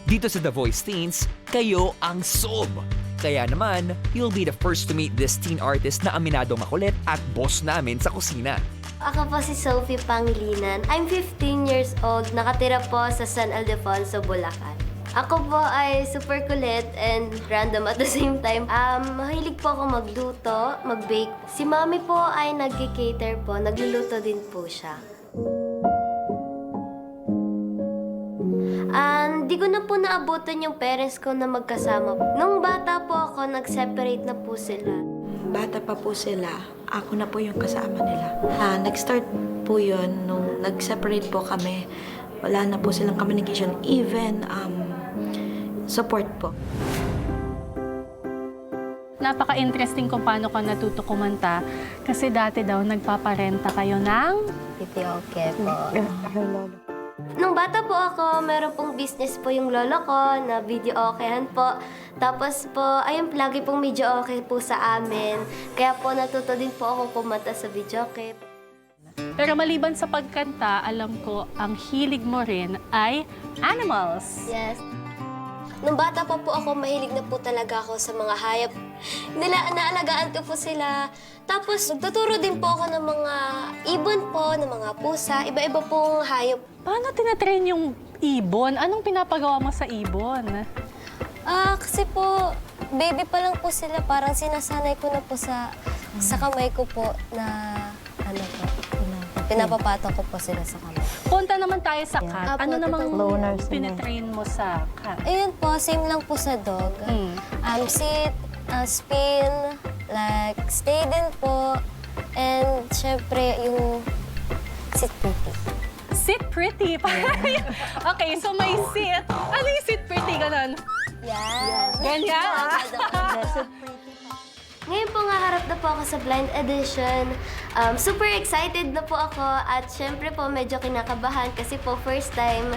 Dito sa The Voice Teens, kayo ang sob. Kaya naman, you'll be the first to meet this teen artist na aminadong makulit at boss namin sa kusina. Ako po si Sophie Panglinan. I'm 15 years old. Nakatira po sa San Ildefonso, Bulacan. Ako po ay super kulit and random at the same time. Mahilig po ako magluto, mag-bake. Si Mami po ay nag-cater po. Nagluluto din po siya. Di ko na po naabutan yung parents ko na magkasama. Nung bata po ako, nag-separate na po sila. Bata pa po sila, ako na po yung kasama nila. Nag-start po yun nung nag-separate po kami. Wala na po silang communication, even support po. Napaka-interesting kung paano ka natuto kumanta kasi dati daw nagpaparenta kayo ng... Videoke po. Nung bata po ako, meron pong business po yung lolo ko na videokehan po. Tapos po, ayun, lagi pong videoke po sa amin. Kaya po natuto din po ako kumanta sa videoke. Pero maliban sa pagkanta, alam ko ang hilig mo rin ay animals. Yes. Nung bata pa po ako, mahilig na po talaga ako sa mga hayop. Naalagaan ko po sila. Tapos, nagtuturo din po ako ng mga ibon po, ng mga pusa, iba-iba pong hayop. Paano tinatrain yung ibon? Anong pinapagawa mo sa ibon? Kasi po, baby pa lang po sila. Parang sinasanay ko na po sa kamay ko po na, pinapapato ko po sila sa kamay. Punta naman tayo sa cat. Apo, Ano namang loners pinatrain mo sa cat? Ayun po, same lang po sa dog. Sit, spin, like, stay din po. And syempre, yung sit pretty. Sit pretty. Okay, so may sit. Ano yung sit pretty? Ganon. Yan. Ganyan? Ngayon po nga harap na po ako sa blind edition. Super excited na po ako at syempre po medyo kinakabahan kasi po first time